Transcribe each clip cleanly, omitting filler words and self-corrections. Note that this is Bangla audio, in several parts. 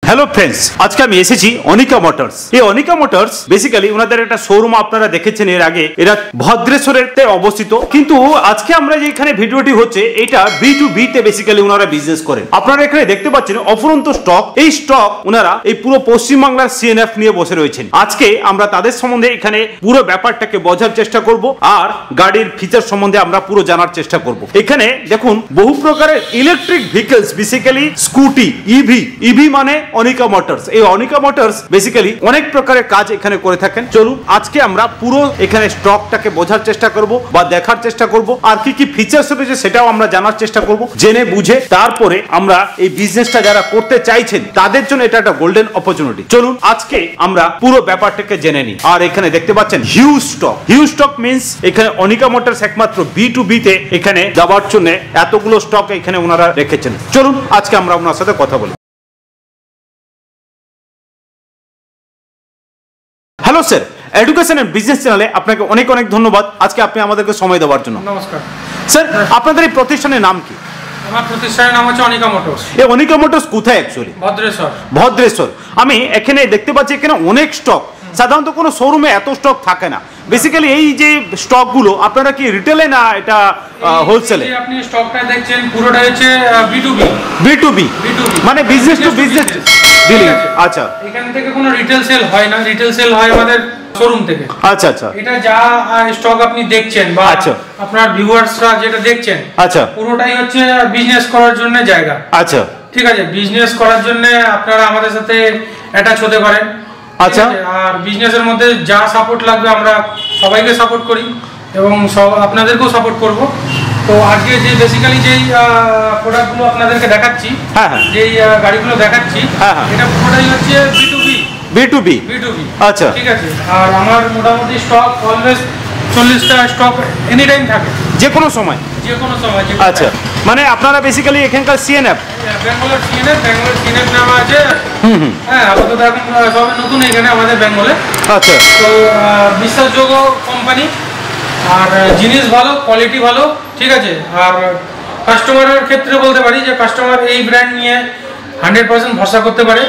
হ্যালো ফ্রেন্ডস, আজকে আমি এসেছি অনিকা মোটরস। এই অনিকা মোটরস বেসিক্যালি ওনাদের একটা শোরুম আপনারা দেখেছেন এর আগে, এরা ভদ্রেশ্বরেতে অবস্থিত। কিন্তু আজকে আমরা যে এখানে ভিডিওটি হচ্ছে এটা B2B তে বেসিক্যালি ওনারা বিজনেস করেন। আপনারা এখানে দেখতে পাচ্ছেন অফুরন্ত স্টক। এই স্টক ওনারা এই পুরো পশ্চিমবাংলার CNF নিয়ে বসে রয়েছেন। আজকে আমরা তাদের সম্বন্ধে এখানে পুরো ব্যাপারটাকে বোঝার চেষ্টা করব আর গাড়ির ফিচার সম্বন্ধে আমরা পুরো জানার চেষ্টা করব। এখানে দেখুন বহু প্রকারের electric vehicles, basically scooty, EV মানে অনিকা মোটরস। এই অনিকা মোটরস বেসিক্যালি অনেক প্রকারের কাজ এখানে করে থাকেন। চলুন আজকে আমরা পুরো এখানে স্টকটাকে বোঝার চেষ্টা করব বা দেখার চেষ্টা করব, আর কি কি ফিচার্স রয়েছে সেটাও আমরা জানার চেষ্টা করব, জেনে বুঝে তারপরে আমরা এই বিজনেসটা যারা করতে চাইছেন তাদের জন্য এটা একটা গোল্ডেন অপরচুনিটি। চলুন আজকে আমরা পুরো ব্যাপারটাকে জেনে নিই। আর এখানে দেখতে পাচ্ছেন হিউজ স্টক মিন্স এখানে অনিকা মোটরস একমাত্র B2B তে এখানে যাওয়ার জন্য এতগুলো স্টক এখানে ওনারা রেখেছেন। চলুন আজকে আমরা ওনার সাথে কথা বলি। Hello sir, education and business চ্যানেলে আপনাকে অনেক অনেক ধন্যবাদ আজকে আপনি আমাদেরকে সময় দেওয়ার জন্য। নমস্কার স্যার, আপনাদের এই প্রতিষ্ঠানের নাম কি? আমার প্রতিষ্ঠানের নাম হচ্ছে অনিকা মোটরস। এই অনিকা মোটরস কোথায় অ্যাকচুয়ালি? ভদ্রেশ্বর। আমি এখানে দেখতে পাচ্ছি এখানে অনেক স্টক। সাধারণত কোনো শোরুমে এত স্টক থাকে না। বেসিক্যালি এই যে স্টকগুলো আপনারা কি রিটেলে না এটা হোলসেলে? আপনি স্টকটা দেখছেন পুরোটা হচ্ছে B2B মানে বিজনেস টু বিজনেস ডিলিং। আচ্ছা, এখান থেকে কোনো রিটেল সেল হয় না, রিটেল সেল হয় আমাদের শোরুম থেকে। আচ্ছা আচ্ছা, এটা যা স্টক আপনি দেখছেন বা আপনার ভিউয়ার্সরা যেটা দেখছেন, আচ্ছা, পুরোটাই হচ্ছে বিজনেস করার জন্য জায়গা। আচ্ছা, ঠিক আছে, বিজনেস করার জন্য আপনারা আমাদের সাথে অ্যাটাচ হতে পারেন। আচ্ছা, আর বিজনেসের মধ্যে যা সাপোর্ট লাগবে আমরা সবাইকে সাপোর্ট করি এবং আপনাদেরকেও সাপোর্ট করব। তো আজকে যে বেসিক্যালি যেই প্রোডাক্টগুলো আপনাদেরকে দেখাচ্ছি, যেই গাড়িগুলো দেখাচ্ছি, এটা পুরোটাই হচ্ছে B2B। আচ্ছা, ঠিক আছে। আর আমার মোটামুটি স্টক অলওয়েজ 40টা স্টক এনি টাইম থাকে, যে কোনো সময়। আচ্ছা, মানে আপনারা বেসিক্যালি এখানকার CNF, বেঙ্গলের CNF নাম আছে। হ্যাঁ, আপাতত এখন সব নতুন এখানে আমাদের বেঙ্গলে। আচ্ছা, তো বিশ্বাসযোগ্য কোম্পানি, আর জিনিস ভালো, কোয়ালিটি ভালো, ঠিক আছে। আর কাস্টমারের ক্ষেত্রে বলতে পারি যে কাস্টমার এই ব্র্যান্ড নিয়ে 100% ভরসা করতে পারে।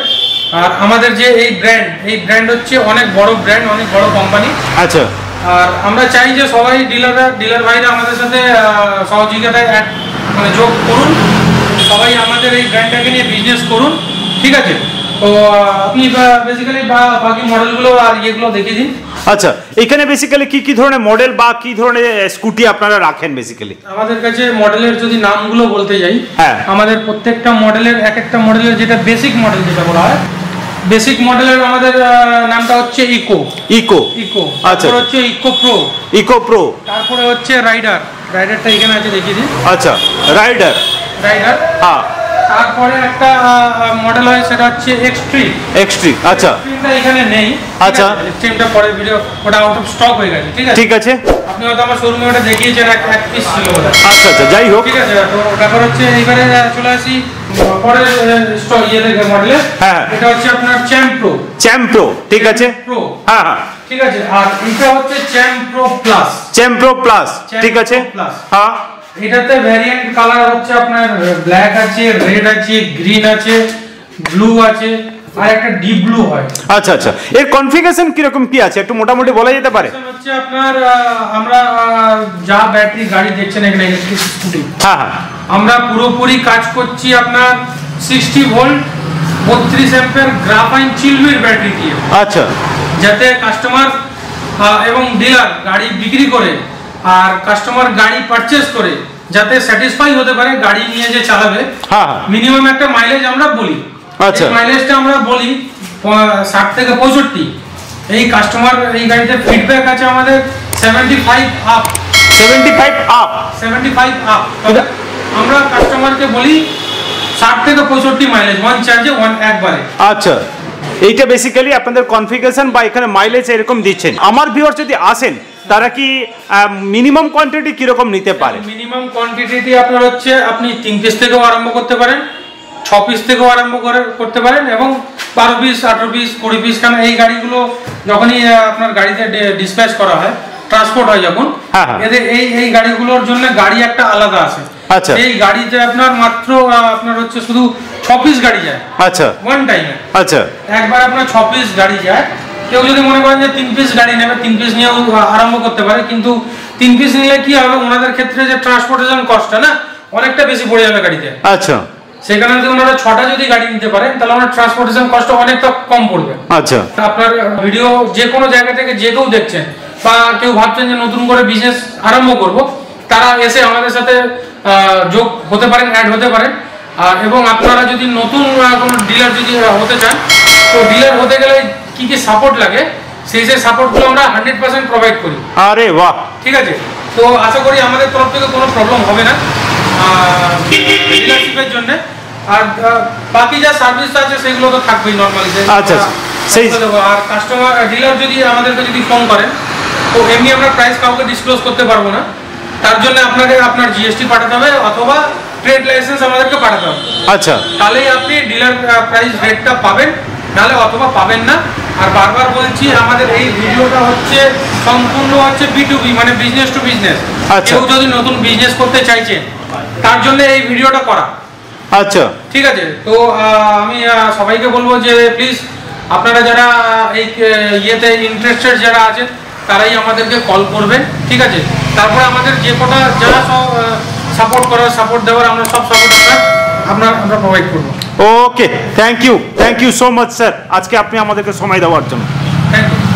আর আমাদের যে এই ব্র্যান্ড হচ্ছে অনেক বড় ব্র্যান্ড, অনেক বড় কোম্পানি। আচ্ছা, আর আমরা চাই যে সবাই ডিলার ভাইরা আমাদের সাথে সহযোগিতায় মানে যোগ করুন, সবাই আমাদের এই ব্র্যান্ডটাকে নিয়ে বিজনেস করুন, ঠিক আছে। তো আপনি বেসিক্যালি বাকি মডেলগুলো আর ইয়েগুলো দেখিয়ে দিন। আচ্ছা, এখানে বেসিক্যালি কি কি ধরনের মডেল বা কি ধরনের স্কুটি আপনারা রাখেন? বেসিক্যালি আমাদের কাছে মডেলের যদি নামগুলো বলতে যাই, আমাদের প্রত্যেকটা মডেলের একটা মডেলের যেটা বেসিক মডেল যেটা বলা হয়, বেসিক মডেলের আমাদের নামটা হচ্ছে ইকো। আচ্ছা, তারপর হচ্ছে ইকো প্রো, তারপরে হচ্ছে রাইডারটা এখানে আছে, দেখিয়ে দিন। আচ্ছা, রাইডার। হ্যাঁ, তারপরে একটা মডেল হয় সেটা হচ্ছে এক্সট্রিম। আচ্ছা, এক্সট্রিমটা এখানে নেই। আচ্ছা, এক্সট্রিমটা পরে ভিডিও, ওটা আউট অফ স্টক হয়ে গেছে। ঠিক আছে, আপনি হয়তো আমার শোরুমে ওটা দেখিয়েছেন, এক পিস ছিল ওটা। আচ্ছা, যাই হোক, ঠিক আছে। তো ব্যাপার হচ্ছে এইবারে চলে আসি পরে স্টক মডেলে। হ্যাঁ, এটা হচ্ছে আপনার চ্যাম্প্রো। ঠিক আছে, হ্যাঁ, ঠিক আছে। আর এটা হচ্ছে চ্যাম্প্রো প্লাস। ঠিক আছে, হ্যাঁ। এটাতে ভ্যারিয়েন্ট কালার হচ্ছে আপনার ব্ল্যাক আছে, রেড আছে, গ্রিন আছে, ব্লু আছে, আর একটা ডিপ ব্লু হয়। আচ্ছা আচ্ছা, এর কনফিগারেশন কি রকম কি আছে একটু মোটামুটি বলা যেতে পারে? হচ্ছে আপনার আমরা যা ব্যাটারি গাড়ি দেখছেন এখানে, ইলেকট্রিক স্কুটি, হ্যাঁ, আমরা পুরোপুরি কাজ করছি আপনার 60 ভোল্ট 32 অ্যাম্পিয়ার গ্রাফাইন চিলউইড ব্যাটারি দিয়ে। আচ্ছা, যাতে কাস্টমার এবং ডিলার গাড়ি বিক্রি করে আর কাস্টমার গাড়ি পারচেজ করে যাতে স্যাটিসফাই হতে পারে গাড়ি নিয়ে যে চালাবে। মিনিমাম একটা মাইলেজ আমরা বলি। আচ্ছা, মাইলেজটা আমরা বলি 60 থেকে 65। এই কাস্টমার এই গাড়িতে ফিডব্যাক আছে আমাদের 75 আপ। আমরা কাস্টমারকে বলি 60 থেকে 65 মাইলেজ, ওয়ান চার্জে একবারে। আচ্ছা, এইটা বেসিক্যালি আপনাদের কনফিগারেশন বা এখানে মাইলেজ এরকম দিচ্ছেন। আমার ভিউয়ার যদি আসেন তারা কি মিনিমাম কোয়ান্টিটি কিরকম নিতে পারে? মিনিমাম কোয়ান্টিটি আপনার হচ্ছে আপনি 3 পিস থেকেও আরম্ভ করতে পারেন, 6 পিস থেকেও আরম্ভ করতে পারেন, এবং 12 পিস, 18 পিস, 20 পিস। কারণ এই গাড়িগুলো যখনই আপনার গাড়িতে ডিসপ্যাচ করা হয়, ট্রান্সপোর্ট হয় যখন, এদের এই গাড়িগুলোর জন্য গাড়ি একটা আলাদা আছে। আচ্ছা, এই গাড়িতে আপনার মাত্র আপনার হচ্ছে শুধু 6 পিস গাড়ি যায়। আচ্ছা, ওয়ান টাইমে। আচ্ছা, একবার আপনার 6 পিস গাড়ি যায়। কেউ যদি মনে করেন যে 3 পিস গাড়ি নেবে, 3 পিস নিয়েও আরম্ভ করতে পারে, কিন্তু 3 পিস নিলে কি হবে, ওনাদের ক্ষেত্রে যে ট্রান্সপোর্টেশন কস্টটা না অনেকটা বেশি পড়ে যাবে গাড়িতে। আচ্ছা, সেখানে যদি ওনারা 6টা যদি গাড়ি নিতে পারেন তাহলে ওনার ট্রান্সপোর্টেশন কস্ট অনেকটা কম পড়বে। আচ্ছা, আপনার ভিডিও যে কোনো জায়গা থেকে যে কেউ দেখছেন বা কেউ ভাবছেন যে নতুন করে বিজনেস আরম্ভ করব, তারা এসে আমাদের সাথে যোগ হতে পারেন, অ্যাড হতে পারেন। এবং আপনারা যদি নতুন কোনো ডিলার যদি হতে চান, তো ডিলার হতে গেলে কি কি সাপোর্ট লাগে সেই সাপোর্টগুলো আমরা 100% প্রোভাইড করি। আরে বাহ, ঠিক আছে। তো আশা করি আমাদের তরফ থেকে কোনো প্রবলেম হবে না ডিলারশিপের জন্য। আর বাকি যা সার্ভিস আছে সেগুলো তো থাকবেই নর্মালি। আচ্ছা, সেই আর কাস্টমার ডিলার যদি আমাদেরকে যদি ফোন করেন, তো এমনি আমরা প্রাইস কাউকে ডিসক্লোজ করতে পারবো না। তার জন্য আপনাকে আপনার জিএসটি পাঠাতে হবে অথবা ট্রেড লাইসেন্স আমাদেরকে পাঠাতে হবে। আচ্ছা, তাহলেই আপনি ডিলার প্রাইস রেটটা পাবেন, নাহলে অথবা পাবেন না। আর বারবার বলছি, আমাদের এই ভিডিওটা হচ্ছে সম্পূর্ণ হচ্ছে B2B, মানে বিজনেস টু বিজনেস। কেউ যদি নতুন বিজনেস করতে চাইছেন তার জন্য এই ভিডিওটা করা। আচ্ছা, ঠিক আছে। তো আমি সবাইকে বলবো যে প্লিজ আপনারা যারা এই ইয়েতে ইন্টারেস্টেড যারা আছেন তারাই আমাদেরকে কল করবেন। ঠিক আছে। তারপরে আমাদের যে কটা যারা সব সাপোর্ট করার, সাপোর্ট দেওয়ার, আমরা সব সাপোর্ট আমরা প্রোভাইড করবো। Okay, thank you so much sir, আজকে আপনি আমাদেরকে সময় দেওয়ার জন্য।